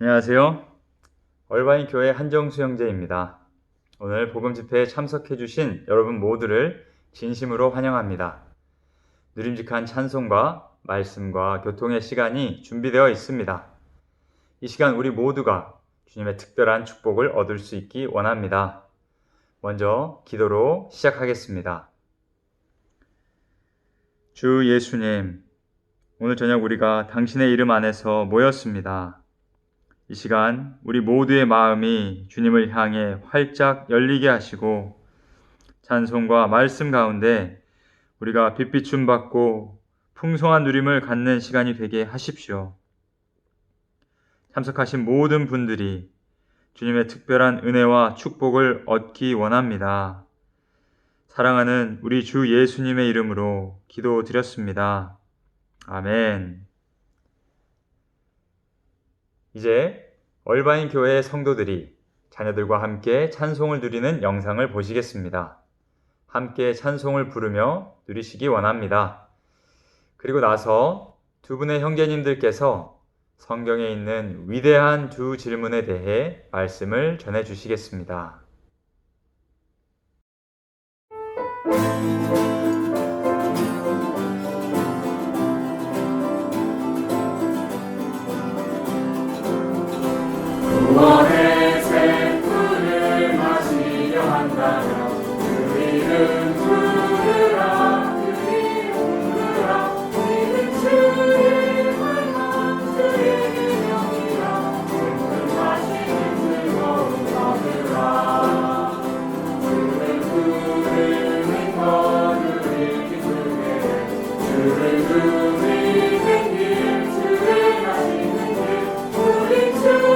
안녕하세요. 얼바인 교회 한정수 형제입니다. 오늘 복음 집회에 참석해 주신 여러분 모두를 진심으로 환영합니다. 누림직한 찬송과 말씀과 교통의 시간이 준비되어 있습니다. 이 시간 우리 모두가 주님의 특별한 축복을 얻을 수 있기 원합니다. 먼저 기도로 시작하겠습니다. 주 예수님, 오늘 저녁 우리가 당신의 이름 안에서 모였습니다. 이 시간 우리 모두의 마음이 주님을 향해 활짝 열리게 하시고 찬송과 말씀 가운데 우리가 빛비춤 받고 풍성한 누림을 갖는 시간이 되게 하십시오. 참석하신 모든 분들이 주님의 특별한 은혜와 축복을 얻기 원합니다. 사랑하는 우리 주 예수님의 이름으로 기도드렸습니다. 아멘. 이제 얼바인 교회의 성도들이 자녀들과 함께 찬송을 누리는 영상을 보시겠습니다. 함께 찬송을 부르며 누리시기 원합니다. 그리고 나서 두 분의 형제님들께서 성경에 있는 위대한 두 질문에 대해 말씀을 전해 주시겠습니다. 구원의 샘물을 마시려 한다면 그 이름 부르라 그 이름 부르라 우리는 주님을 한 주의 이름이라 샘물 마시는 즐거움 얻으라 주를 부르는 거를 기쁘게 주를 누리는 길 주를 마시는 길 우리 주의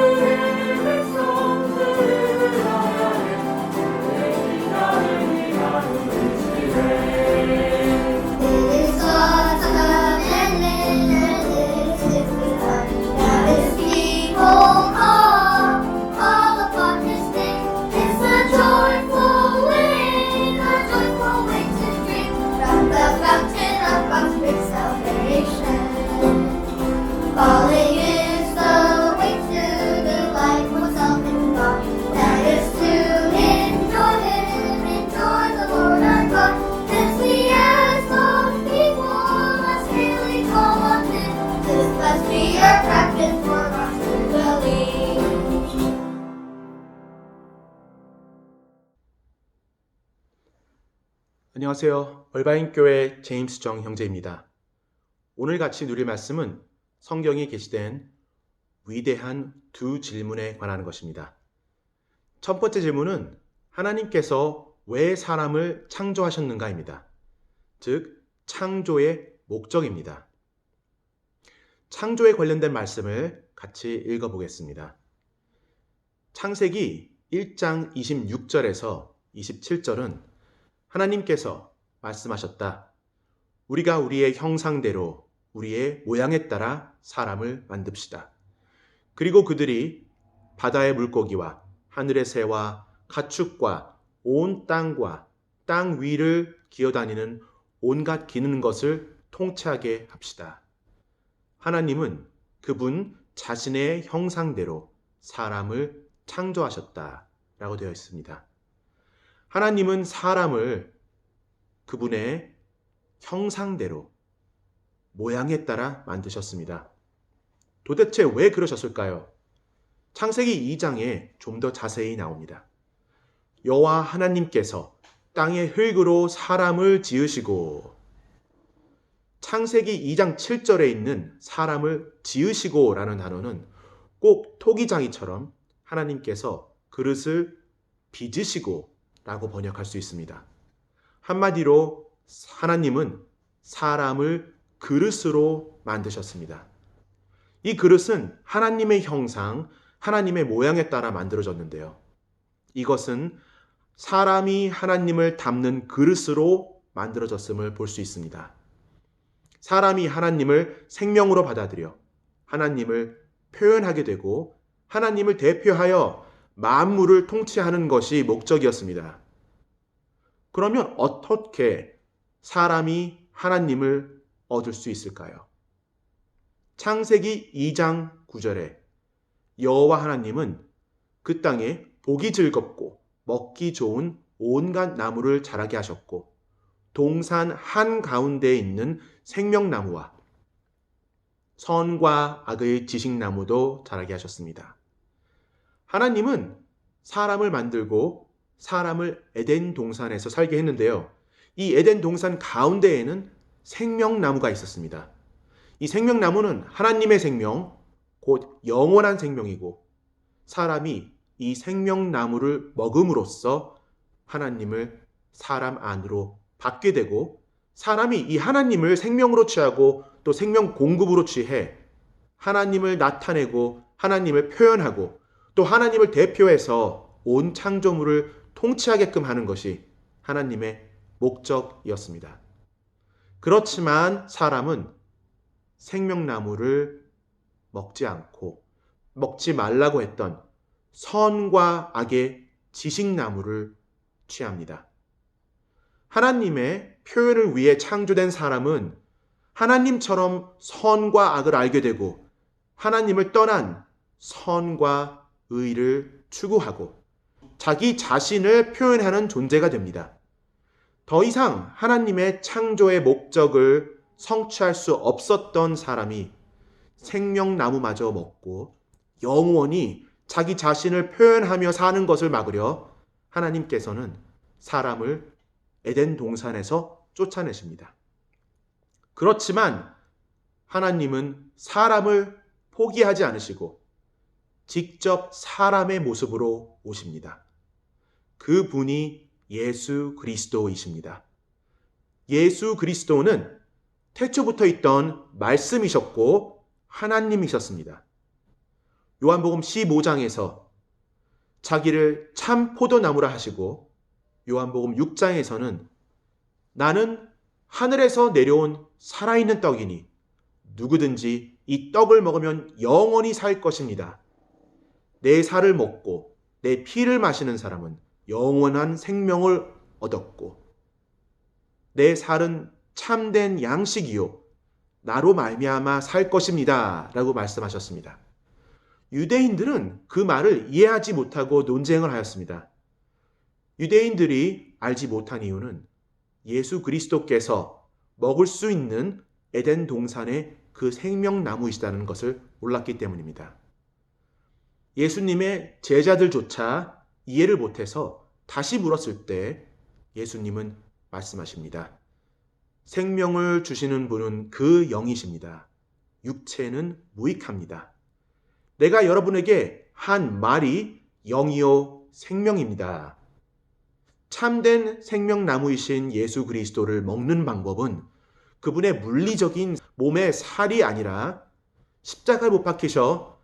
안녕하세요. 얼바인교회 제임스 정 형제입니다. 오늘 같이 누릴 말씀은 성경에 게시된 위대한 두 질문에 관한 것입니다. 첫 번째 질문은 하나님께서 왜 사람을 창조하셨는가입니다. 즉, 창조의 목적입니다. 창조에 관련된 말씀을 같이 읽어보겠습니다. 창세기 1장 26절에서 27절은 하나님께서 말씀하셨다. 우리가 우리의 형상대로 우리의 모양에 따라 사람을 만듭시다. 그리고 그들이 바다의 물고기와 하늘의 새와 가축과 온 땅과 땅 위를 기어다니는 온갖 기는 것을 통치하게 합시다. 하나님은 그분 자신의 형상대로 사람을 창조하셨다 라고 되어 있습니다. 하나님은 사람을 그분의 형상대로 모양에 따라 만드셨습니다. 도대체 왜 그러셨을까요? 창세기 2장에 좀 더 자세히 나옵니다. 여호와 하나님께서 땅의 흙으로 사람을 지으시고, 창세기 2장 7절에 있는 사람을 지으시고 라는 단어는 꼭 토기장이처럼 하나님께서 그릇을 빚으시고 라고 번역할 수 있습니다. 한마디로 하나님은 사람을 그릇으로 만드셨습니다. 이 그릇은 하나님의 형상, 하나님의 모양에 따라 만들어졌는데요. 이것은 사람이 하나님을 담는 그릇으로 만들어졌음을 볼 수 있습니다. 사람이 하나님을 생명으로 받아들여 하나님을 표현하게 되고 하나님을 대표하여 만물을 통치하는 것이 목적이었습니다. 그러면 어떻게 사람이 하나님을 얻을 수 있을까요? 창세기 2장 9절에 여호와 하나님은 그 땅에 보기 즐겁고 먹기 좋은 온갖 나무를 자라게 하셨고 동산 한가운데에 있는 생명나무와 선과 악의 지식나무도 자라게 하셨습니다. 하나님은 사람을 만들고 사람을 에덴 동산에서 살게 했는데요. 이 에덴 동산 가운데에는 생명나무가 있었습니다. 이 생명나무는 하나님의 생명, 곧 영원한 생명이고 사람이 이 생명나무를 먹음으로써 하나님을 사람 안으로 받게 되고 사람이 이 하나님을 생명으로 취하고 또 생명 공급으로 취해 하나님을 나타내고 하나님을 표현하고 또 하나님을 대표해서 온 창조물을 통치하게끔 하는 것이 하나님의 목적이었습니다. 그렇지만 사람은 생명나무를 먹지 않고 먹지 말라고 했던 선과 악의 지식나무를 취합니다. 하나님의 표현을 위해 창조된 사람은 하나님처럼 선과 악을 알게 되고 하나님을 떠난 선과 의를 추구하고 자기 자신을 표현하는 존재가 됩니다. 더 이상 하나님의 창조의 목적을 성취할 수 없었던 사람이 생명나무마저 먹고 영원히 자기 자신을 표현하며 사는 것을 막으려 하나님께서는 사람을 에덴 동산에서 쫓아내십니다. 그렇지만 하나님은 사람을 포기하지 않으시고 직접 사람의 모습으로 오십니다. 그 분이 예수 그리스도이십니다. 예수 그리스도는 태초부터 있던 말씀이셨고 하나님이셨습니다. 요한복음 15장에서 자기를 참 포도나무라 하시고 요한복음 6장에서는 나는 하늘에서 내려온 살아있는 떡이니 누구든지 이 떡을 먹으면 영원히 살 것입니다. 내 살을 먹고 내 피를 마시는 사람은 영원한 생명을 얻었고 내 살은 참된 양식이요 나로 말미암아 살 것입니다 라고 말씀하셨습니다. 유대인들은 그 말을 이해하지 못하고 논쟁을 하였습니다. 유대인들이 알지 못한 이유는 예수 그리스도께서 먹을 수 있는 에덴 동산의 그 생명나무이시다는 것을 몰랐기 때문입니다. 예수님의 제자들조차 이해를 못해서 다시 물었을 때 예수님은 말씀하십니다. 생명을 주시는 분은 그 영이십니다. 육체는 무익합니다. 내가 여러분에게 한 말이 영이요 생명입니다. 참된 생명나무이신 예수 그리스도를 먹는 방법은 그분의 물리적인 몸의 살이 아니라 십자가에 못 박히셔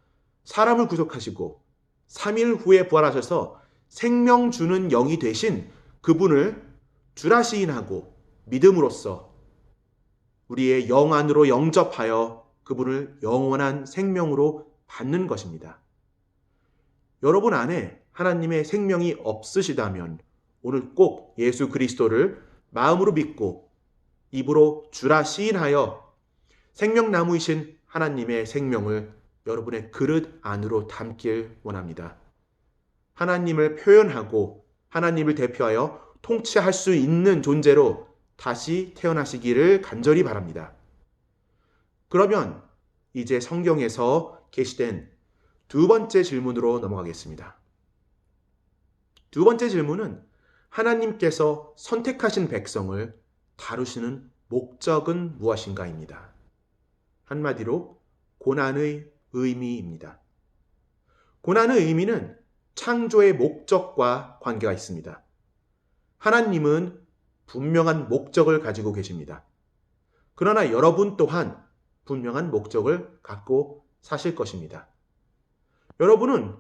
사람을 구속하시고 3일 후에 부활하셔서 생명 주는 영이 되신 그분을 주라 시인하고 믿음으로써 우리의 영 안으로 영접하여 그분을 영원한 생명으로 받는 것입니다. 여러분 안에 하나님의 생명이 없으시다면 오늘 꼭 예수 그리스도를 마음으로 믿고 입으로 주라 시인하여 생명나무이신 하나님의 생명을 여러분의 그릇 안으로 담길 원합니다. 하나님을 표현하고 하나님을 대표하여 통치할 수 있는 존재로 다시 태어나시기를 간절히 바랍니다. 그러면 이제 성경에서 게시된 두 번째 질문으로 넘어가겠습니다. 두 번째 질문은 하나님께서 선택하신 백성을 다루시는 목적은 무엇인가입니다. 한마디로 고난의 의미입니다. 고난의 의미는 창조의 목적과 관계가 있습니다. 하나님은 분명한 목적을 가지고 계십니다. 그러나 여러분 또한 분명한 목적을 갖고 사실 것입니다. 여러분은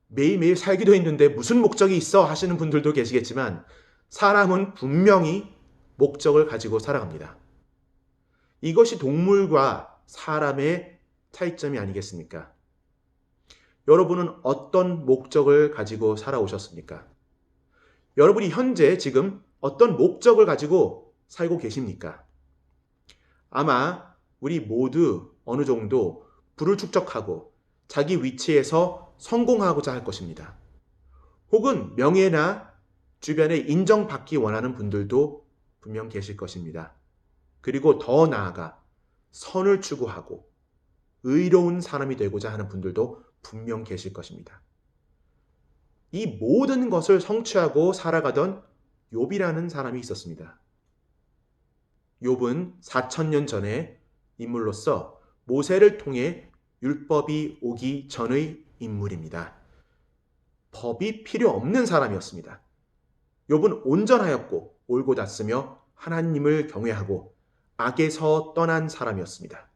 매일매일 살기도 힘든데 무슨 목적이 있어 하시는 분들도 계시겠지만 사람은 분명히 목적을 가지고 살아갑니다. 이것이 동물과 사람의 차이점이 아니겠습니까? 여러분은 어떤 목적을 가지고 살아오셨습니까? 여러분이 현재 지금 어떤 목적을 가지고 살고 계십니까? 아마 우리 모두 어느 정도 부를 축적하고 자기 위치에서 성공하고자 할 것입니다. 혹은 명예나 주변에 인정받기 원하는 분들도 분명 계실 것입니다. 그리고 더 나아가 선을 추구하고 의로운 사람이 되고자 하는 분들도 분명 계실 것입니다. 이 모든 것을 성취하고 살아가던 욥이라는 사람이 있었습니다. 욥은 4,000년 전의 인물로서 모세를 통해 율법이 오기 전의 인물입니다. 법이 필요 없는 사람이었습니다. 욥은 온전하였고 옳고 đạt으며 하나님을 경외하고 악에서 떠난 사람이었습니다.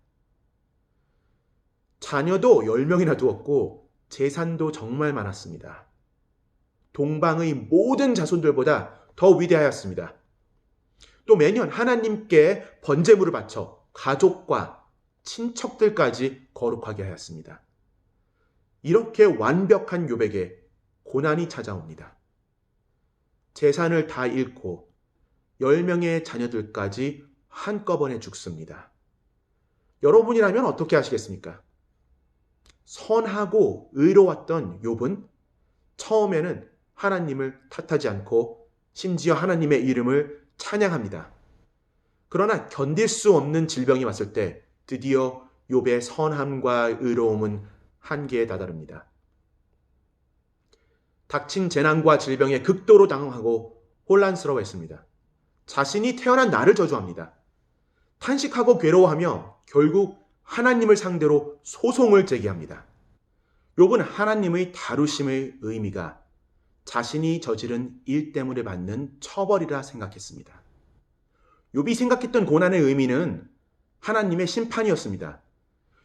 자녀도 10명이나 두었고 재산도 정말 많았습니다. 동방의 모든 자손들보다 더 위대하였습니다. 또 매년 하나님께 번제물을 바쳐 가족과 친척들까지 거룩하게 하였습니다. 이렇게 완벽한 욥에게 고난이 찾아옵니다. 재산을 다 잃고 10명의 자녀들까지 한꺼번에 죽습니다. 여러분이라면 어떻게 하시겠습니까? 선하고 의로웠던 욥은 처음에는 하나님을 탓하지 않고 심지어 하나님의 이름을 찬양합니다. 그러나 견딜 수 없는 질병이 왔을 때 드디어 욥의 선함과 의로움은 한계에 다다릅니다. 닥친 재난과 질병에 극도로 당황하고 혼란스러워했습니다. 자신이 태어난 나를 저주합니다. 탄식하고 괴로워하며 결국 하나님을 상대로 소송을 제기합니다. 욥은 하나님의 다루심의 의미가 자신이 저지른 일 때문에 받는 처벌이라 생각했습니다. 욥이 생각했던 고난의 의미는 하나님의 심판이었습니다.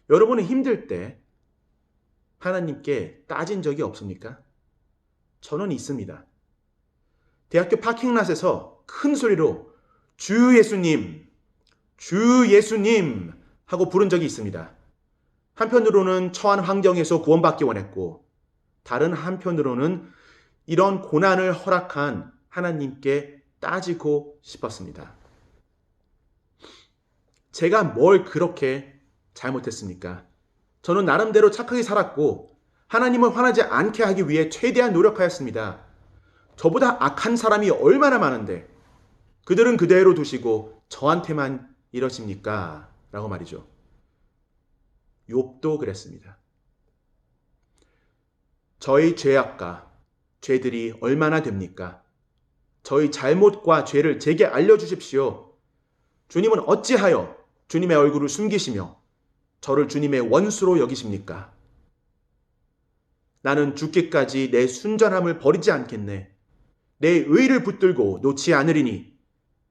여러분은 힘들 때 하나님께 따진 적이 없습니까? 저는 있습니다. 대학교 파킹랏에서 큰 소리로 주 예수님, 주 예수님 하고 부른 적이 있습니다. 한편으로는 처한 환경에서 구원받기 원했고 다른 한편으로는 이런 고난을 허락한 하나님께 따지고 싶었습니다. 제가 뭘 그렇게 잘못했습니까? 저는 나름대로 착하게 살았고 하나님을 화나지 않게 하기 위해 최대한 노력하였습니다. 저보다 악한 사람이 얼마나 많은데 그들은 그대로 두시고 저한테만 이러십니까? 라고 말이죠. 욥도 그랬습니다. 저희 죄악과 죄들이 얼마나 됩니까? 저희 잘못과 죄를 제게 알려주십시오. 주님은 어찌하여 주님의 얼굴을 숨기시며 저를 주님의 원수로 여기십니까? 나는 죽기까지 내 순전함을 버리지 않겠네. 내 의를 붙들고 놓지 않으리니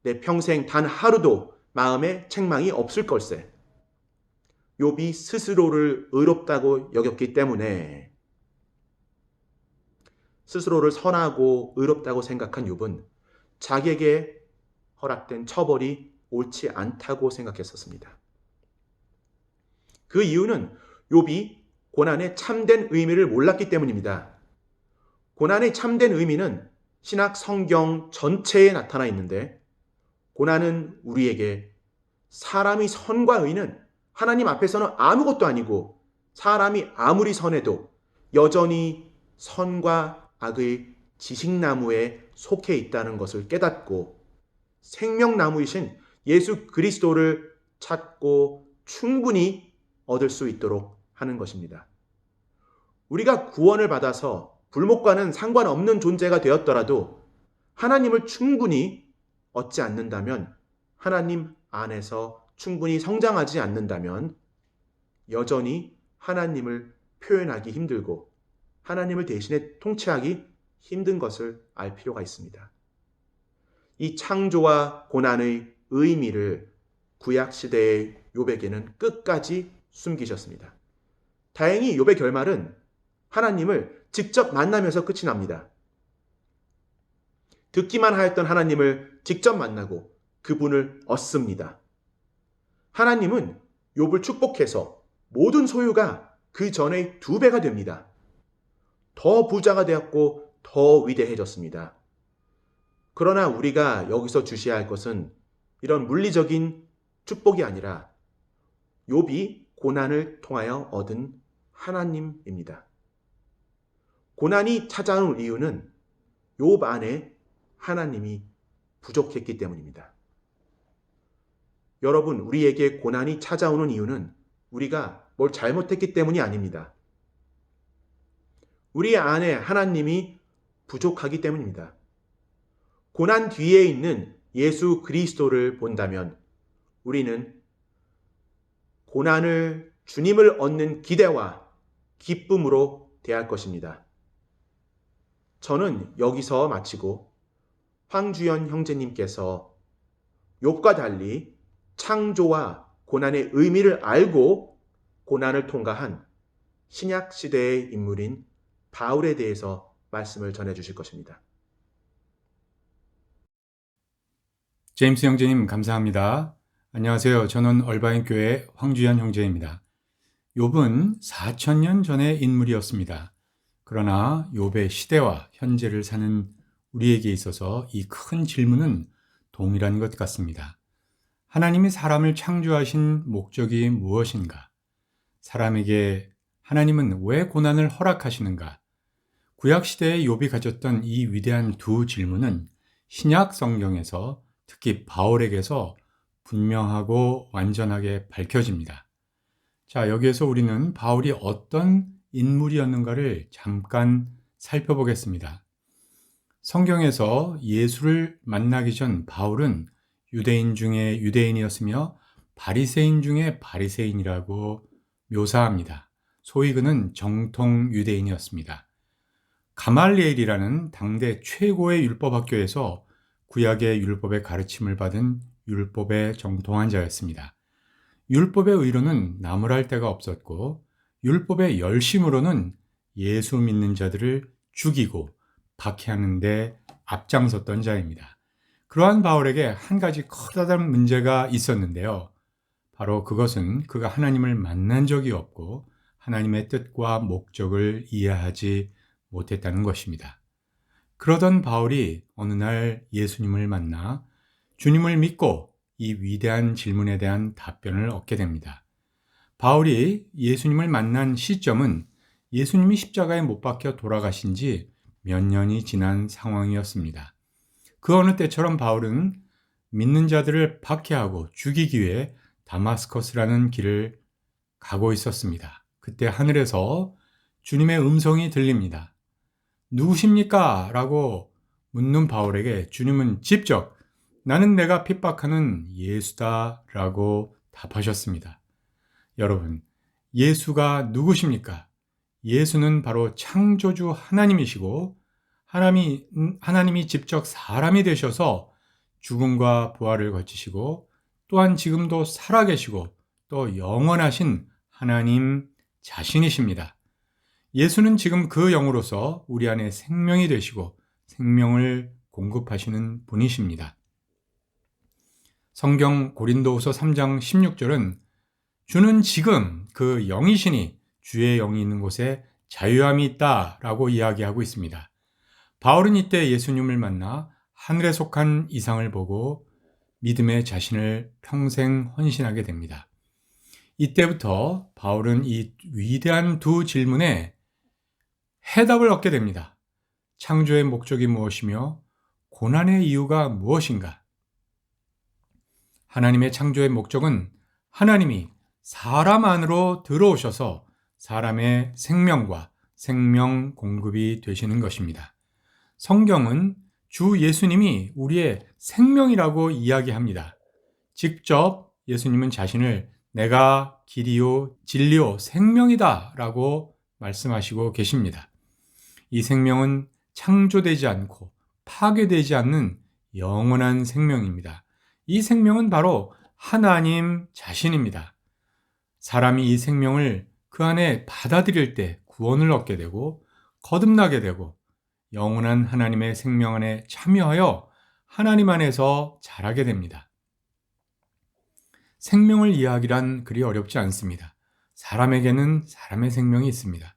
내 평생 단 하루도 마음에 책망이 없을 걸세. 욥이 스스로를 의롭다고 여겼기 때문에 스스로를 선하고 의롭다고 생각한 욥은 자기에게 허락된 처벌이 옳지 않다고 생각했었습니다. 그 이유는 욥이 고난의 참된 의미를 몰랐기 때문입니다. 고난의 참된 의미는 신약 성경 전체에 나타나 있는데 고난은 우리에게 사람이 선과 의는 하나님 앞에서는 아무것도 아니고 사람이 아무리 선해도 여전히 선과 악의 지식나무에 속해 있다는 것을 깨닫고 생명나무이신 예수 그리스도를 찾고 충분히 얻을 수 있도록 하는 것입니다. 우리가 구원을 받아서 불목과는 상관없는 존재가 되었더라도 하나님을 충분히 얻지 않는다면, 하나님 안에서 충분히 성장하지 않는다면 여전히 하나님을 표현하기 힘들고 하나님을 대신에 통치하기 힘든 것을 알 필요가 있습니다. 이 창조와 고난의 의미를 구약시대의 욥에게는 끝까지 숨기셨습니다. 다행히 욥의 결말은 하나님을 직접 만나면서 끝이 납니다. 듣기만 하였던 하나님을 직접 만나고 그분을 얻습니다. 하나님은 욥을 축복해서 모든 소유가 그 전의 2배가 됩니다. 더 부자가 되었고 더 위대해졌습니다. 그러나 우리가 여기서 주시해야 할 것은 이런 물리적인 축복이 아니라 욥이 고난을 통하여 얻은 하나님입니다. 고난이 찾아오는 이유는 욥 안에 하나님이 부족했기 때문입니다. 여러분, 우리에게 고난이 찾아오는 이유는 우리가 뭘 잘못했기 때문이 아닙니다. 우리 안에 하나님이 부족하기 때문입니다. 고난 뒤에 있는 예수 그리스도를 본다면 우리는 고난을 주님을 얻는 기대와 기쁨으로 대할 것입니다. 저는 여기서 마치고 황주연 형제님께서 욥과 달리 창조와 고난의 의미를 알고 고난을 통과한 신약 시대의 인물인 바울에 대해서 말씀을 전해 주실 것입니다. 제임스 형제님 감사합니다. 안녕하세요. 저는 얼바인 교회 황주현 형제입니다. 욥은 4,000년 전의 인물이었습니다. 그러나 욥의 시대와 현재를 사는 우리에게 있어서 이 큰 질문은 동일한 것 같습니다. 하나님이 사람을 창조하신 목적이 무엇인가? 사람에게 하나님은 왜 고난을 허락하시는가? 구약시대의 욥이 가졌던 이 위대한 두 질문은 신약 성경에서 특히 바울에게서 분명하고 완전하게 밝혀집니다. 자, 여기에서 우리는 바울이 어떤 인물이었는가를 잠깐 살펴보겠습니다. 성경에서 예수를 만나기 전 바울은 유대인 중에 유대인이었으며 바리새인 중에 바리새인이라고 묘사합니다. 소위 그는 정통 유대인이었습니다. 가말리엘이라는 당대 최고의 율법학교에서 구약의 율법의 가르침을 받은 율법에 정통한 자였습니다. 율법의 의로는 나무랄 데가 없었고 율법의 열심으로는 예수 믿는 자들을 죽이고 박해하는 데 앞장섰던 자입니다. 그러한 바울에게 한 가지 커다란 문제가 있었는데요. 바로 그것은 그가 하나님을 만난 적이 없고 하나님의 뜻과 목적을 이해하지 못했다는 것입니다. 그러던 바울이 어느 날 예수님을 만나 주님을 믿고 이 위대한 질문에 대한 답변을 얻게 됩니다. 바울이 예수님을 만난 시점은 예수님이 십자가에 못 박혀 돌아가신 지 몇 년이 지난 상황이었습니다. 그 어느 때처럼 바울은 믿는 자들을 박해하고 죽이기 위해 다마스커스라는 길을 가고 있었습니다. 그때 하늘에서 주님의 음성이 들립니다. 누구십니까? 라고 묻는 바울에게 주님은 직접 나는 내가 핍박하는 예수다 라고 답하셨습니다. 여러분, 예수가 누구십니까? 예수는 바로 창조주 하나님이시고 하나님이 직접 사람이 되셔서 죽음과 부활을 거치시고 또한 지금도 살아계시고 또 영원하신 하나님 자신이십니다. 예수는 지금 그 영으로서 우리 안에 생명이 되시고 생명을 공급하시는 분이십니다. 성경 고린도후서 3장 16절은 주는 지금 그 영이시니 주의 영이 있는 곳에 자유함이 있다라고 이야기하고 있습니다. 바울은 이때 예수님을 만나 하늘에 속한 이상을 보고 믿음의 자신을 평생 헌신하게 됩니다. 이때부터 바울은 이 위대한 두 질문에 해답을 얻게 됩니다. 창조의 목적이 무엇이며 고난의 이유가 무엇인가? 하나님의 창조의 목적은 하나님이 사람 안으로 들어오셔서 사람의 생명과 생명 공급이 되시는 것입니다. 성경은 주 예수님이 우리의 생명이라고 이야기합니다. 직접 예수님은 자신을 내가 길이요 진리요 생명이다 라고 말씀하시고 계십니다. 이 생명은 창조되지 않고 파괴되지 않는 영원한 생명입니다. 이 생명은 바로 하나님 자신입니다. 사람이 이 생명을 그 안에 받아들일 때 구원을 얻게 되고 거듭나게 되고 영원한 하나님의 생명 안에 참여하여 하나님 안에서 자라게 됩니다. 생명을 이해하기란 그리 어렵지 않습니다. 사람에게는 사람의 생명이 있습니다.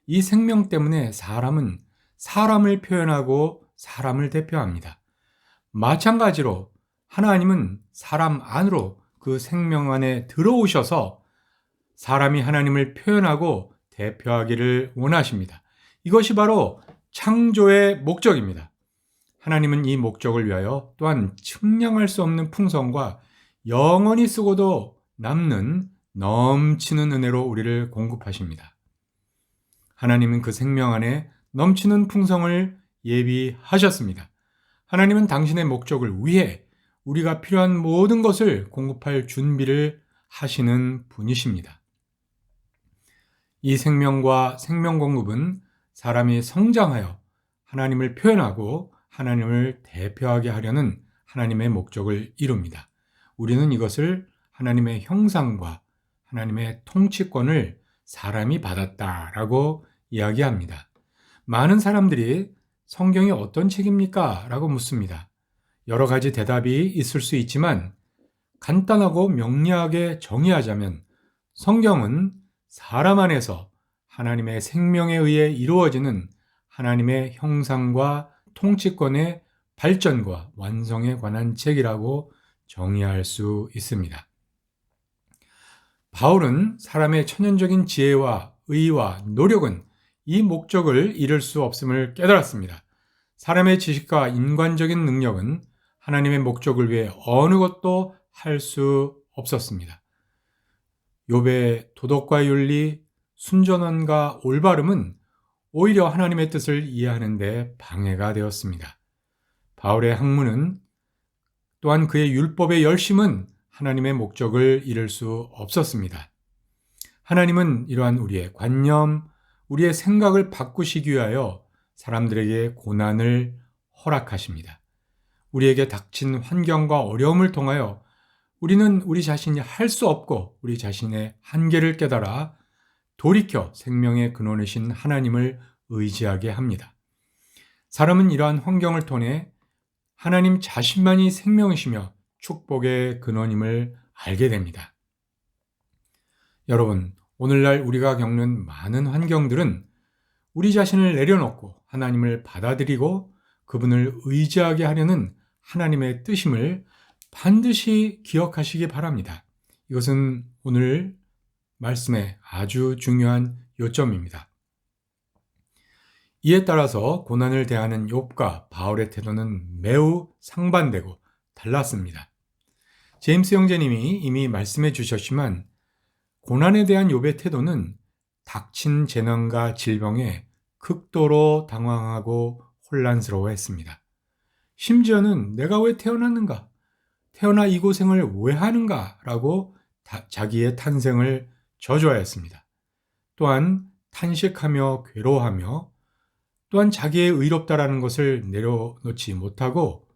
이 생명 때문에 사람은 사람을 표현하고 사람을 대표합니다. 마찬가지로 하나님은 사람 안으로 그 생명 안에 들어오셔서 사람이 하나님을 표현하고 대표하기를 원하십니다. 이것이 바로 창조의 목적입니다. 하나님은 이 목적을 위하여 또한 측량할 수 없는 풍성과 영원히 쓰고도 남는 넘치는 은혜로 우리를 공급하십니다. 하나님은 그 생명 안에 넘치는 풍성을 예비하셨습니다. 하나님은 당신의 목적을 위해 우리가 필요한 모든 것을 공급할 준비를 하시는 분이십니다. 이 생명과 생명 공급은 사람이 성장하여 하나님을 표현하고 하나님을 대표하게 하려는 하나님의 목적을 이룹니다. 우리는 이것을 하나님의 형상과 하나님의 통치권을 사람이 받았다라고 이야기합니다. 많은 사람들이 성경이 어떤 책입니까? 라고 묻습니다. 여러 가지 대답이 있을 수 있지만 간단하고 명료하게 정의하자면 성경은 사람 안에서 하나님의 생명에 의해 이루어지는 하나님의 형상과 통치권의 발전과 완성에 관한 책이라고 정의할 수 있습니다. 바울은 사람의 천연적인 지혜와 의와 노력은 이 목적을 이룰 수 없음을 깨달았습니다. 사람의 지식과 인간적인 능력은 하나님의 목적을 위해 어느 것도 할 수 없었습니다. 욥의 도덕과 윤리, 순전함과 올바름은 오히려 하나님의 뜻을 이해하는 데 방해가 되었습니다. 바울의 학문은 또한 그의 율법의 열심은 하나님의 목적을 이룰 수 없었습니다. 하나님은 이러한 우리의 관념, 우리의 생각을 바꾸시기 위하여 사람들에게 고난을 허락하십니다. 우리에게 닥친 환경과 어려움을 통하여 우리는 우리 자신이 할 수 없고 우리 자신의 한계를 깨달아 돌이켜 생명의 근원이신 하나님을 의지하게 합니다. 사람은 이러한 환경을 통해 하나님 자신만이 생명이시며 축복의 근원임을 알게 됩니다. 여러분, 오늘날 우리가 겪는 많은 환경들은 우리 자신을 내려놓고 하나님을 받아들이고 그분을 의지하게 하려는 하나님의 뜻임을 반드시 기억하시기 바랍니다. 이것은 오늘 말씀의 아주 중요한 요점입니다. 이에 따라서 고난을 대하는 욥과 바울의 태도는 매우 상반되고 달랐습니다. 제임스 형제님이 이미 말씀해 주셨지만 고난에 대한 욥의 태도는 닥친 재난과 질병에 극도로 당황하고 혼란스러워했습니다. 심지어는 내가 왜 태어났는가? 태어나 이 고생을 왜 하는가? 라고 자기의 탄생을 저주하였습니다. 또한 탄식하며 괴로워하며 또한 자기의 의롭다라는 것을 내려놓지 못하고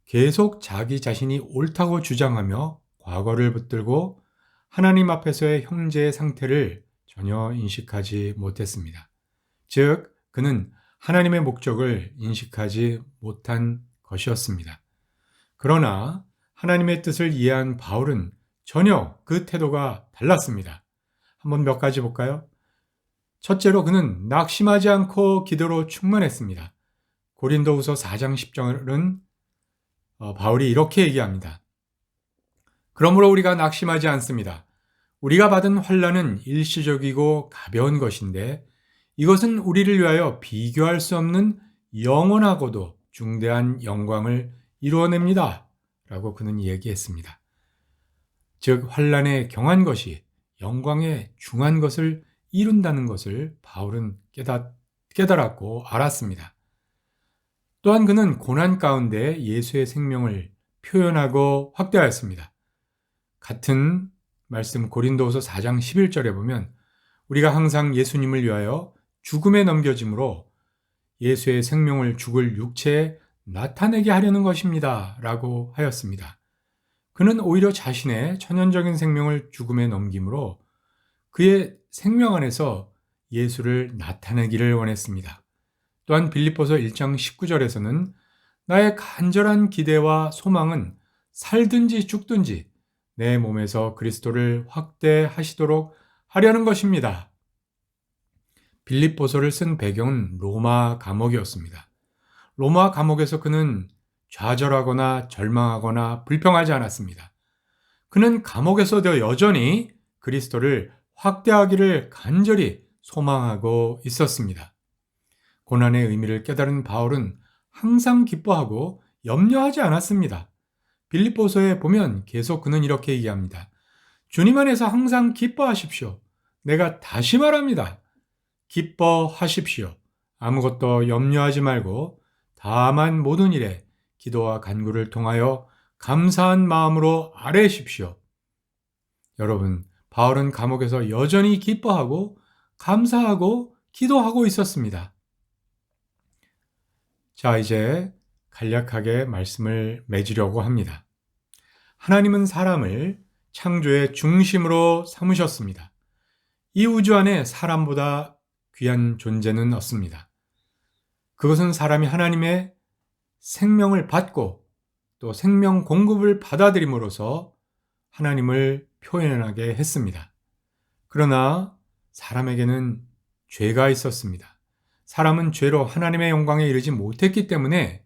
계속 자기 자신이 옳다고 주장하며 과거를 붙들고 하나님 앞에서의 형제의 상태를 전혀 인식하지 못했습니다. 즉, 그는 하나님의 목적을 인식하지 못한 것이었습니다. 그러나 하나님의 뜻을 이해한 바울은 전혀 그 태도가 달랐습니다. 한번 몇 가지 볼까요? 첫째로 그는 낙심하지 않고 기도로 충만했습니다. 고린도후서 4장 10절은 바울이 이렇게 얘기합니다. 그러므로 우리가 낙심하지 않습니다. 우리가 받은 환난은 일시적이고 가벼운 것인데 이것은 우리를 위하여 비교할 수 없는 영원하고도 중대한 영광을 이루어냅니다. 라고 그는 얘기했습니다. 즉 환난에 경한 것이 영광에 중한 것을 이룬다는 것을 바울은 깨달았고 알았습니다. 또한 그는 고난 가운데 예수의 생명을 표현하고 확대하였습니다. 같은 말씀 고린도후서 4장 11절에 보면 우리가 항상 예수님을 위하여 죽음에 넘겨짐으로 예수의 생명을 죽을 육체에 나타내게 하려는 것입니다. 라고 하였습니다. 그는 오히려 자신의 천연적인 생명을 죽음에 넘김으로 그의 생명 안에서 예수를 나타내기를 원했습니다. 또한 빌립보서 1장 19절에서는 나의 간절한 기대와 소망은 살든지 죽든지 내 몸에서 그리스도를 확대하시도록 하려는 것입니다. 빌립보서를 쓴 배경은 로마 감옥이었습니다. 로마 감옥에서 그는 좌절하거나 절망하거나 불평하지 않았습니다. 그는 감옥에서도 여전히 그리스도를 확대하기를 간절히 소망하고 있었습니다. 고난의 의미를 깨달은 바울은 항상 기뻐하고 염려하지 않았습니다. 빌립보서에 보면 계속 그는 이렇게 얘기합니다. 주님 안에서 항상 기뻐하십시오. 내가 다시 말합니다. 기뻐하십시오. 아무것도 염려하지 말고 다만 모든 일에 기도와 간구를 통하여 감사한 마음으로 아뢰십시오. 여러분, 바울은 감옥에서 여전히 기뻐하고 감사하고 기도하고 있었습니다. 자, 이제 간략하게 말씀을 맺으려고 합니다. 하나님은 사람을 창조의 중심으로 삼으셨습니다. 이 우주 안에 사람보다 귀한 존재는 없습니다. 그것은 사람이 하나님의 생명을 받고 또 생명 공급을 받아들임으로써 하나님을 표현하게 했습니다. 그러나 사람에게는 죄가 있었습니다. 사람은 죄로 하나님의 영광에 이르지 못했기 때문에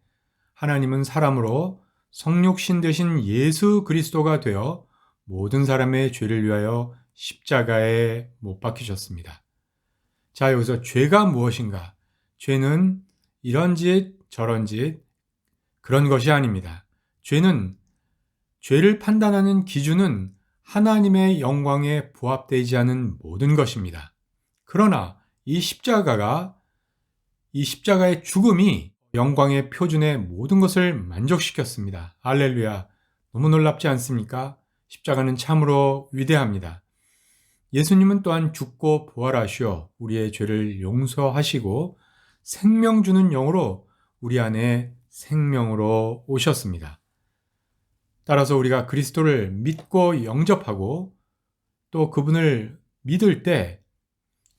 하나님은 사람으로 성육신 되신 예수 그리스도가 되어 모든 사람의 죄를 위하여 십자가에 못 박히셨습니다. 자, 여기서 죄가 무엇인가? 죄는 이런 짓, 저런 짓, 그런 것이 아닙니다. 죄를 판단하는 기준은 하나님의 영광에 부합되지 않은 모든 것입니다. 그러나 이 십자가의 죽음이 영광의 표준의 모든 것을 만족시켰습니다. 할렐루야. 너무 놀랍지 않습니까? 십자가는 참으로 위대합니다. 예수님은 또한 죽고 부활하시어 우리의 죄를 용서하시고 생명 주는 영으로 우리 안에 생명으로 오셨습니다. 따라서 우리가 그리스도를 믿고 영접하고 또 그분을 믿을 때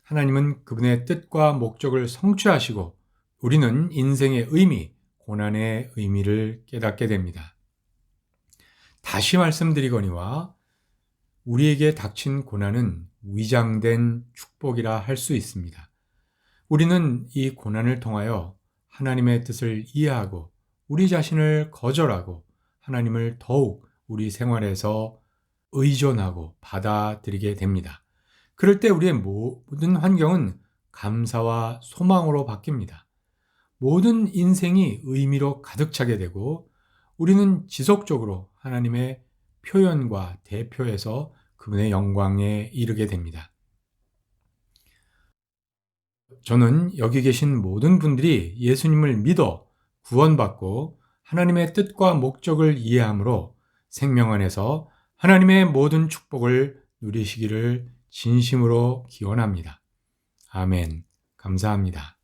하나님은 그분의 뜻과 목적을 성취하시고 우리는 인생의 의미, 고난의 의미를 깨닫게 됩니다. 다시 말씀드리거니와 우리에게 닥친 고난은 위장된 축복이라 할 수 있습니다. 우리는 이 고난을 통하여 하나님의 뜻을 이해하고 우리 자신을 거절하고 하나님을 더욱 우리 생활에서 의존하고 받아들이게 됩니다. 그럴 때 우리의 모든 환경은 감사와 소망으로 바뀝니다. 모든 인생이 의미로 가득 차게 되고 우리는 지속적으로 하나님의 표현과 대표에서 그분의 영광에 이르게 됩니다. 저는 여기 계신 모든 분들이 예수님을 믿어 구원받고 하나님의 뜻과 목적을 이해함으로 생명 안에서 하나님의 모든 축복을 누리시기를 진심으로 기원합니다. 아멘. 감사합니다.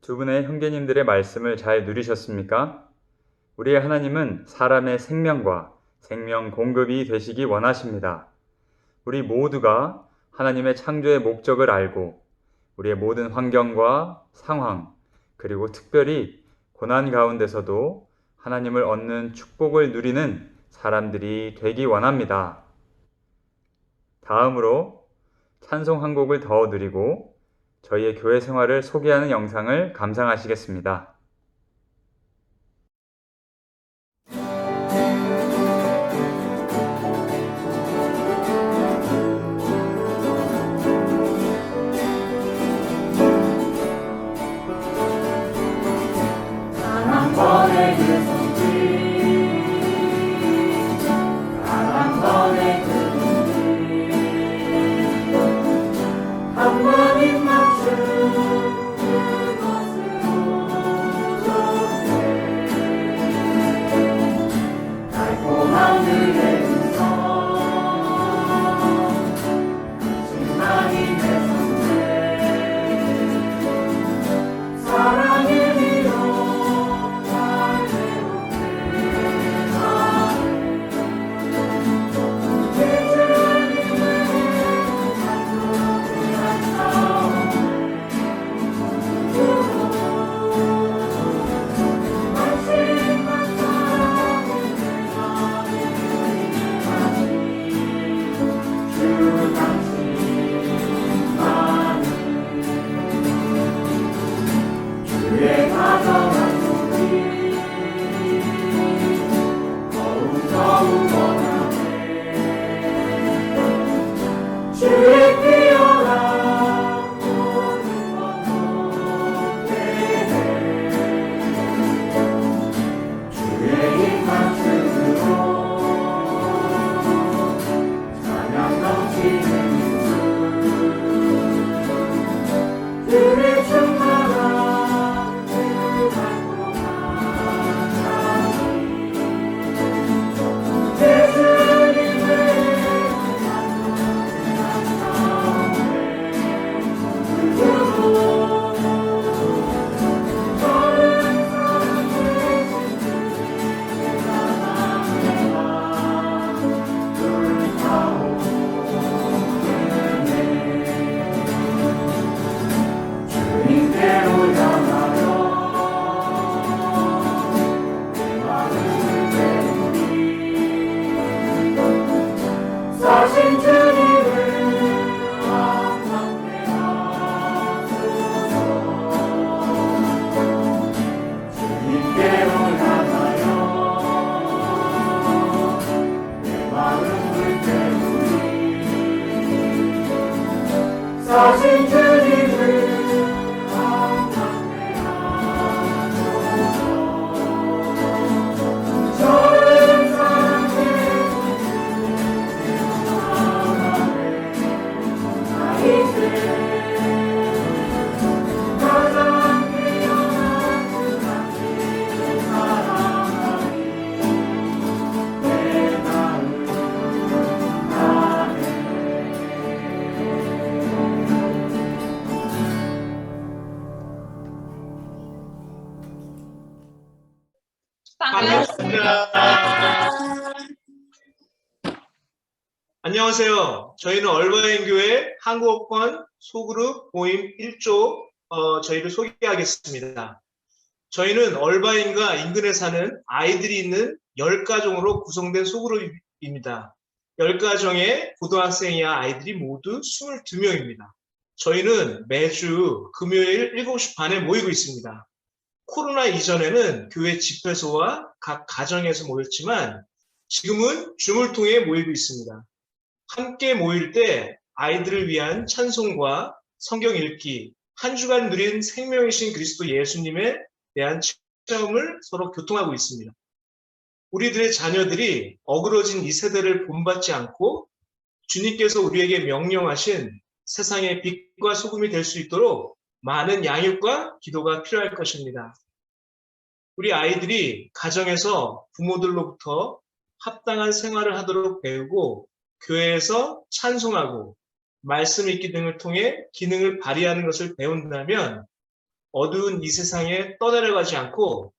두 분의 형제님들의 말씀을 잘 누리셨습니까? 우리의 하나님은 사람의 생명과 생명 공급이 되시기 원하십니다. 우리 모두가 하나님의 창조의 목적을 알고 우리의 모든 환경과 상황, 그리고 특별히 고난 가운데서도 하나님을 얻는 축복을 누리는 사람들이 되기 원합니다. 다음으로 찬송 한 곡을 더 드리고 저희의 교회 생활을 소개하는 영상을 감상하시겠습니다. 한마디 맞춘 그것으로 하신 주님을 감사해하소서. 저의 삶의 가장 귀한 그 당신을 사랑하니 내 마음 다해. 반갑습니다. 안녕하세요. 저희는 얼바인교회 한국어권 소그룹 모임 1조 저희를 소개하겠습니다. 저희는 얼바인과 인근에 사는 아이들이 있는 10가정으로 구성된 소그룹입니다. 10가정의 고등학생 이하 아이들이 모두 22명입니다. 저희는 매주 금요일 7시 반에 모이고 있습니다. 코로나 이전에는 교회 집회소와 각 가정에서 모였지만 지금은 줌을 통해 모이고 있습니다. 함께 모일 때 아이들을 위한 찬송과 성경 읽기, 한 주간 누린 생명이신 그리스도 예수님에 대한 체험을 서로 교통하고 있습니다. 우리들의 자녀들이 어그러진 이 세대를 본받지 않고 주님께서 우리에게 명령하신 세상의 빛과 소금이 될 수 있도록 많은 양육과 기도가 필요할 것입니다. 우리 아이들이 가정에서 부모들로부터 합당한 생활을 하도록 배우고 교회에서 찬송하고 말씀 읽기 등을 통해 기능을 발휘하는 것을 배운다면 어두운 이 세상에 떠내려가지 않고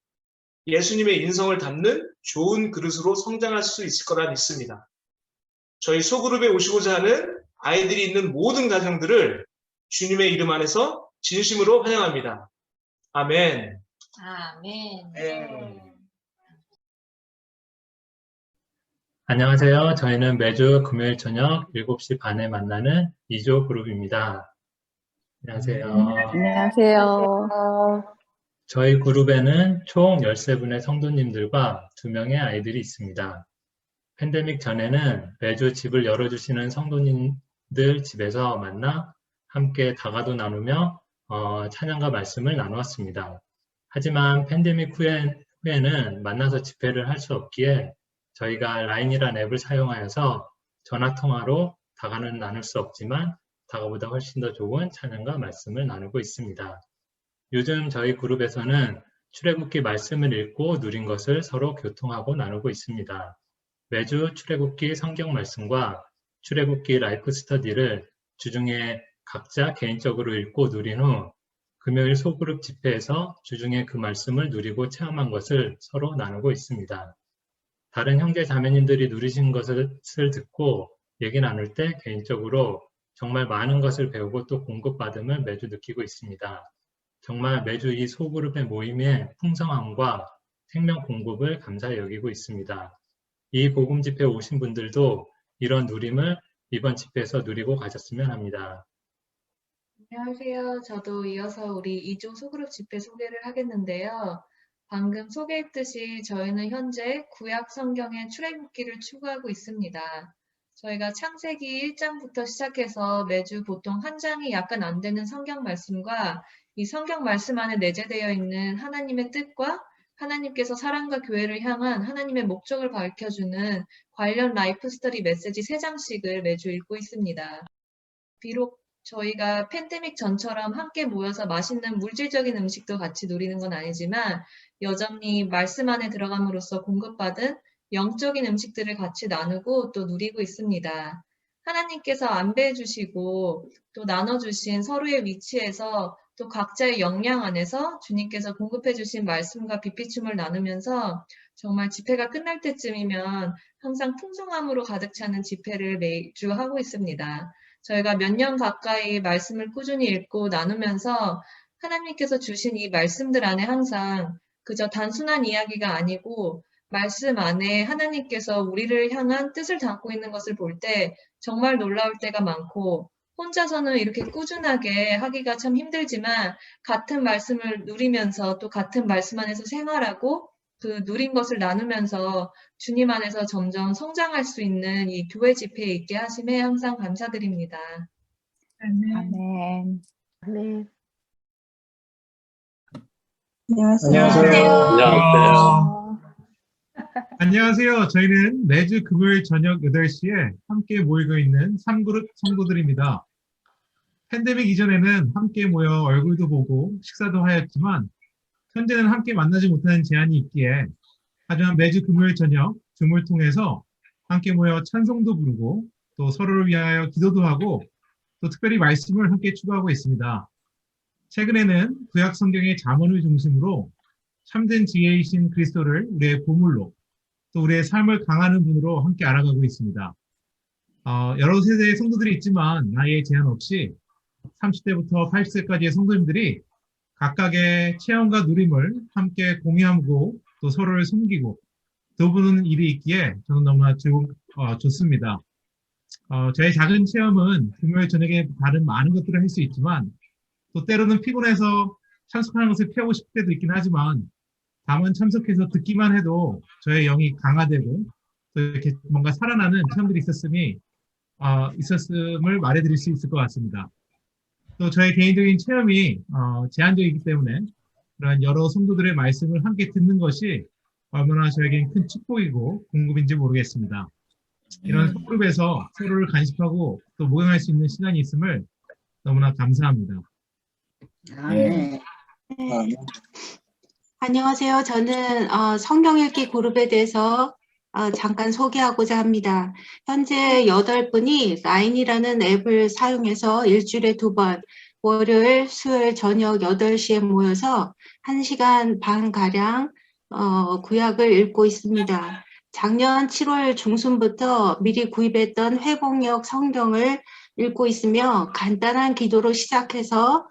예수님의 인성을 담는 좋은 그릇으로 성장할 수 있을 거라 믿습니다. 저희 소그룹에 오시고자 하는 아이들이 있는 모든 가정들을 주님의 이름 안에서 진심으로 환영합니다. 아멘. 아멘. 안녕하세요. 저희는 매주 금요일 저녁 7시 반에 만나는 2조 그룹입니다. 안녕하세요. 안녕하세요. 저희 그룹에는 총 13분의 성도님들과 2명의 아이들이 있습니다. 팬데믹 전에는 매주 집을 열어주시는 성도님들 집에서 만나 함께 다가도 나누며 찬양과 말씀을 나누었습니다. 하지만 팬데믹 후에는 만나서 집회를 할 수 없기에 저희가 라인이라는 앱을 사용하여서 전화통화로 다가는 나눌 수 없지만 다가보다 훨씬 더 좋은 찬양과 말씀을 나누고 있습니다. 요즘 저희 그룹에서는 출애굽기 말씀을 읽고 누린 것을 서로 교통하고 나누고 있습니다. 매주 출애굽기 성경 말씀과 출애굽기 라이프 스터디를 주중에 각자 개인적으로 읽고 누린 후 금요일 소그룹 집회에서 주중에 그 말씀을 누리고 체험한 것을 서로 나누고 있습니다. 다른 형제 자매님들이 누리신 것을 듣고 얘기 나눌 때 개인적으로 정말 많은 것을 배우고 또 공급받음을 매주 느끼고 있습니다. 정말 매주 이 소그룹의 모임의 풍성함과 생명 공급을 감사히 여기고 있습니다. 이 복음 집회에 오신 분들도 이런 누림을 이번 집회에서 누리고 가셨으면 합니다. 안녕하세요. 저도 이어서 우리 2조 소그룹 집회 소개를 하겠는데요. 방금 소개했듯이 저희는 현재 구약 성경의 출애굽기를 추구하고 있습니다. 저희가 창세기 1장부터 시작해서 매주 보통 한 장이 약간 안 되는 성경 말씀과 이 성경 말씀 안에 내재되어 있는 하나님의 뜻과 하나님께서 사랑과 교회를 향한 하나님의 목적을 밝혀주는 관련 라이프 스터디 메시지 3장씩을 매주 읽고 있습니다. 비록 저희가 팬데믹 전처럼 함께 모여서 맛있는 물질적인 음식도 같이 누리는 건 아니지만 여전히 말씀 안에 들어감으로써 공급받은 영적인 음식들을 같이 나누고 또 누리고 있습니다. 하나님께서 안배해 주시고 또 나눠주신 서로의 위치에서 또 각자의 역량 안에서 주님께서 공급해 주신 말씀과 빛비춤을 나누면서 정말 집회가 끝날 때쯤이면 항상 풍성함으로 가득 차는 집회를 매주 하고 있습니다. 저희가 몇 년 가까이 말씀을 꾸준히 읽고 나누면서 하나님께서 주신 이 말씀들 안에 항상 그저 단순한 이야기가 아니고 말씀 안에 하나님께서 우리를 향한 뜻을 담고 있는 것을 볼 때 정말 놀라울 때가 많고 혼자서는 이렇게 꾸준하게 하기가 참 힘들지만 같은 말씀을 누리면서 또 같은 말씀 안에서 생활하고 그 누린 것을 나누면서 주님 안에서 점점 성장할 수 있는 이 교회 집회에 있게 하심에 항상 감사드립니다. 아멘. 네. 안녕하세요. 안녕하세요. 저희는 매주 금요일 저녁 8시에 함께 모이고 있는 3그룹 성도들입니다. 팬데믹 이전에는 함께 모여 얼굴도 보고 식사도 하였지만 현재는 함께 만나지 못하는 제한이 있기에 하지만 매주 금요일 저녁 줌을 통해서 함께 모여 찬송도 부르고 또 서로를 위하여 기도도 하고 또 특별히 말씀을 함께 추구하고 있습니다. 최근에는 구약 성경의 잠언을 중심으로 참된 지혜이신 그리스도를 우리의 보물로 또 우리의 삶을 강하는 분으로 함께 알아가고 있습니다. 여러 세대의 성도들이 있지만 나이에 제한 없이 30대부터 80세까지의 성도님들이 각각의 체험과 누림을 함께 공유하고 또 서로를 섬기고 도우는 일이 있기에 저는 너무나 좋습니다. 저의 작은 체험은 금요일 저녁에 다른 많은 것들을 할 수 있지만 또 때로는 피곤해서 참석하는 것을 피하고 싶을 때도 있긴 하지만 다만 참석해서 듣기만 해도 저의 영이 강화되고 또 이렇게 뭔가 살아나는 체험들이 있었음을 말해드릴 수 있을 것 같습니다. 또 저의 개인적인 체험이 제한적이기 때문에 그런 여러 성도들의 말씀을 함께 듣는 것이 얼마나 저에겐 큰 축복이고 공급인지 모르겠습니다. 이런 소그룹에서 서로를 간섭하고 또 모형할 수 있는 시간이 있음을 너무나 감사합니다. 네. 안녕하세요. 저는 성경 읽기 그룹에 대해서 잠깐 소개하고자 합니다. 현재 8분이 라인이라는 앱을 사용해서 일주일에 2번 월요일, 수요일 저녁 8시에 모여서 1시간 반가량 구약을 읽고 있습니다. 작년 7월 중순부터 미리 구입했던 회복력 성경을 읽고 있으며 간단한 기도로 시작해서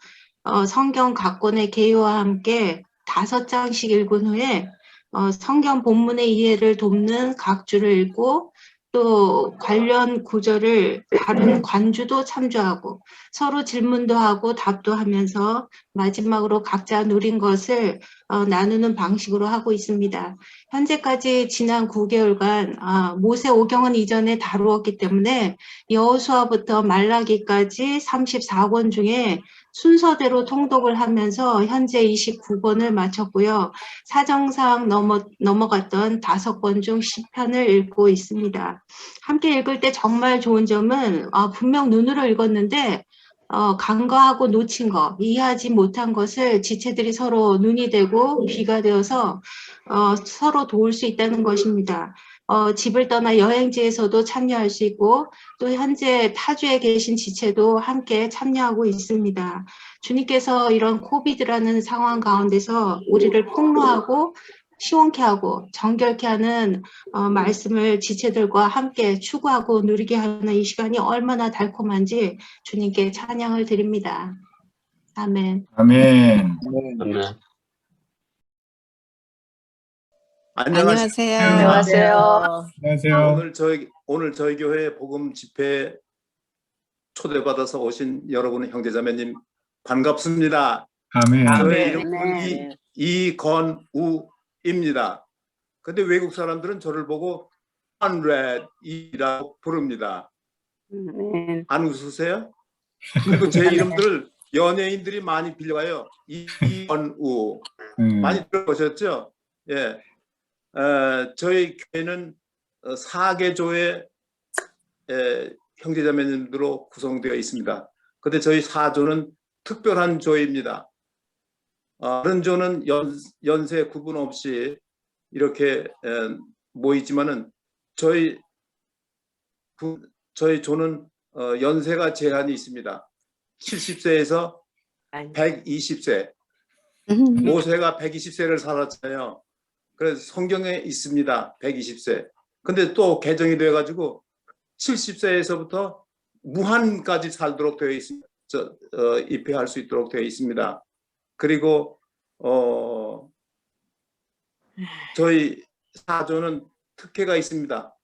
성경 각 권의 개요와 함께 5장씩 읽은 후에 성경 본문의 이해를 돕는 각 줄을 읽고 또 관련 구절을 다룬 관주도 참조하고 서로 질문도 하고 답도 하면서 마지막으로 각자 누린 것을 나누는 방식으로 하고 있습니다. 현재까지 지난 9개월간 모세 오경은 이전에 다루었기 때문에 여호수아부터 말라기까지 34권 중에 순서대로 통독을 하면서 현재 29권을 마쳤고요. 사정상 넘어갔던 5권 중 10편을 읽고 있습니다. 함께 읽을 때 정말 좋은 점은 분명 눈으로 읽었는데 간과하고 놓친 거, 이해하지 못한 것을 지체들이 서로 눈이 되고 귀가 되어서 서로 도울 수 있다는 것입니다. 집을 떠나 여행지에서도 참여할 수 있고 또 현재 타주에 계신 지체도 함께 참여하고 있습니다. 주님께서 이런 코비드라는 상황 가운데서 우리를 폭로하고 시원케 하고 정결케 하는 말씀을 지체들과 함께 추구하고 누리게 하는 이 시간이 얼마나 달콤한지 주님께 찬양을 드립니다. 아멘. 아멘. 안녕하세요. 안녕하세요. 안녕하세요. 오늘 저희 교회 복음 집회 초대받아서 오신 여러분 형제자매님 반갑습니다. 아멘. 저의 이름은 이건우입니다. 근데 외국 사람들은 저를 보고 안레이라고 부릅니다. 안 웃으세요? 그리고 제 이름들을 연예인들이 많이 빌려가요. 이건우 많이 들어보셨죠? 예. 저희 교회는 4개조의 형제자매님들로 구성되어 있습니다. 근데 저희 4조는 특별한 조입니다. 다른 조는 연세 구분 없이 이렇게 모이지만은 저희 조는 연세가 제한이 있습니다. 70세에서 120세. 모세가 120세를 살았잖아요. 그래서 성경에 있습니다. 120세. 근데 또 개정이 돼가지고 70세에서부터 무한까지 살도록 되어 있습니다. 입회할 수 있도록 되어 있습니다. 그리고 저희 4조는 특혜가 있습니다.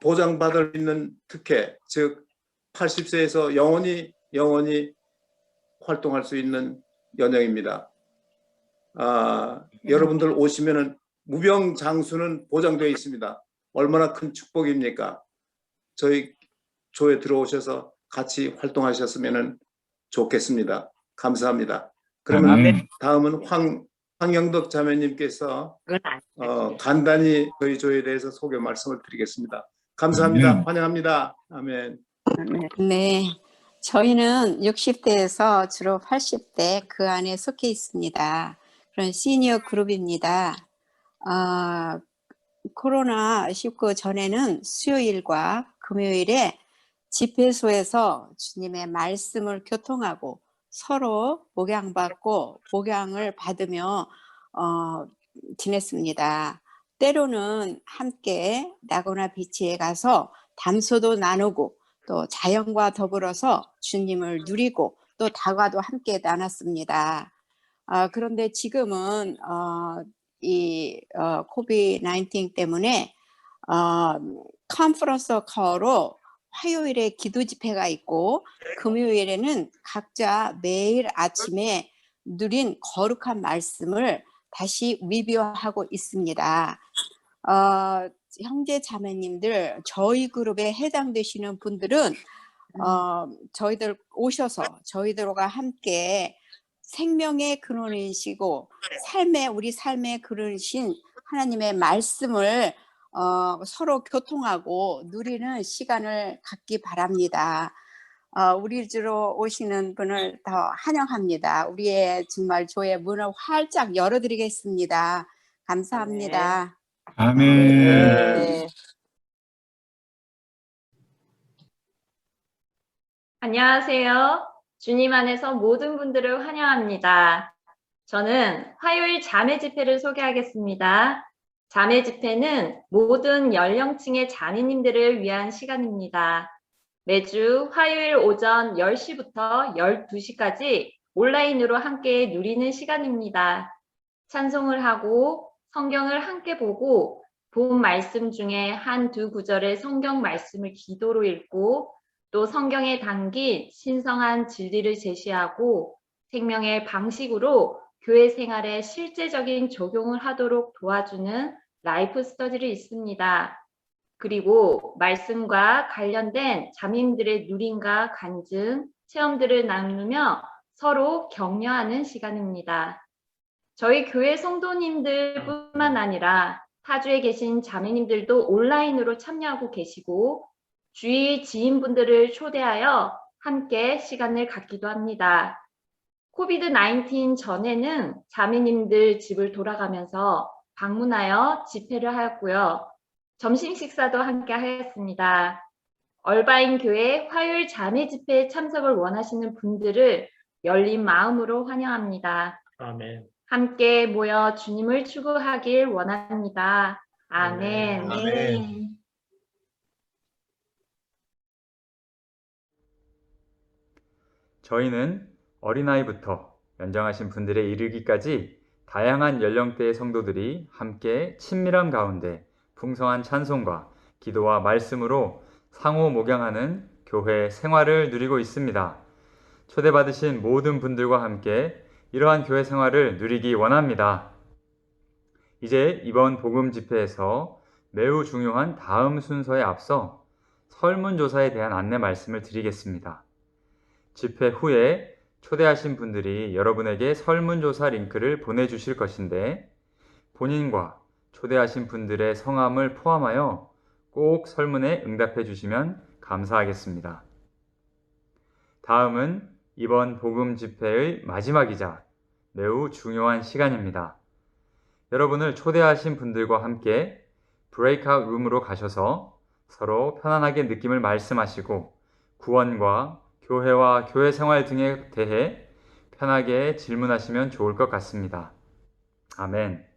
보장받을 수 있는 특혜, 즉 80세에서 영원히 활동할 수 있는 연령입니다. 여러분들 오시면은 무병 장수는 보장되어 있습니다. 얼마나 큰 축복입니까? 저희 조에 들어오셔서 같이 활동하셨으면 좋겠습니다. 감사합니다. 그러면 아멘. 다음은 황영덕 자매님께서 간단히 저희 조에 대해서 소개 말씀을 드리겠습니다. 감사합니다. 아멘. 환영합니다. 아멘. 네, 저희는 60대에서 주로 80대 그 안에 속해 있습니다. 그런 시니어 그룹입니다. 코로나19 전에는 수요일과 금요일에 집회소에서 주님의 말씀을 교통하고 서로 목양받고 목양을 받으며 지냈습니다. 때로는 함께 라구나 비치에 가서 담소도 나누고 또 자연과 더불어서 주님을 누리고 또 다과도 함께 나눴습니다. 그런데 지금은 이 코비드-19 때문에 컨퍼런스 콜로 화요일에 기도 집회가 있고 금요일에는 각자 매일 아침에 누린 거룩한 말씀을 다시 리뷰하고 있습니다. 형제 자매님들, 저희 그룹에 해당되시는 분들은 저희들 오셔서 저희들과 함께 생명의 근원이시고 우리 삶의 근원이신 하나님의 말씀을 서로 교통하고 누리는 시간을 갖기 바랍니다. 우리 주로 오시는 분을 더 환영합니다. 우리의 정말 조의 문을 활짝 열어드리겠습니다. 감사합니다. 아멘. 네. 안녕하세요. 주님 안에서 모든 분들을 환영합니다. 저는 화요일 자매 집회를 소개하겠습니다. 자매 집회는 모든 연령층의 자매님들을 위한 시간입니다. 매주 화요일 오전 10시부터 12시까지 온라인으로 함께 누리는 시간입니다. 찬송을 하고 성경을 함께 보고 본 말씀 중에 한두 구절의 성경 말씀을 기도로 읽고 또 성경에 담긴 신성한 진리를 제시하고 생명의 방식으로 교회 생활에 실제적인 적용을 하도록 도와주는 라이프 스터디를 있습니다. 그리고 말씀과 관련된 자매님들의 누림과 간증, 체험들을 나누며 서로 격려하는 시간입니다. 저희 교회 성도님들뿐만 아니라 타주에 계신 자매님들도 온라인으로 참여하고 계시고 주위 지인분들을 초대하여 함께 시간을 갖기도 합니다. 코비드-19 전에는 자매님들 집을 돌아가면서 방문하여 집회를 하였고요. 점심 식사도 함께 하였습니다. 얼바인 교회 화요일 자매 집회에 참석을 원하시는 분들을 열린 마음으로 환영합니다. 아멘. 함께 모여 주님을 추구하길 원합니다. 아멘. 아멘. 저희는 어린아이부터 연장하신 분들에 이르기까지 다양한 연령대의 성도들이 함께 친밀함 가운데 풍성한 찬송과 기도와 말씀으로 상호 목양하는 교회 생활을 누리고 있습니다. 초대받으신 모든 분들과 함께 이러한 교회 생활을 누리기 원합니다. 이제 이번 복음 집회에서 매우 중요한 다음 순서에 앞서 설문조사에 대한 안내 말씀을 드리겠습니다. 집회 후에 초대하신 분들이 여러분에게 설문조사 링크를 보내주실 것인데 본인과 초대하신 분들의 성함을 포함하여 꼭 설문에 응답해 주시면 감사하겠습니다. 다음은 이번 복음 집회의 마지막이자 매우 중요한 시간입니다. 여러분을 초대하신 분들과 함께 브레이크아웃 룸으로 가셔서 서로 편안하게 느낌을 말씀하시고 구원과 교회와 교회 생활 등에 대해 편하게 질문하시면 좋을 것 같습니다. 아멘.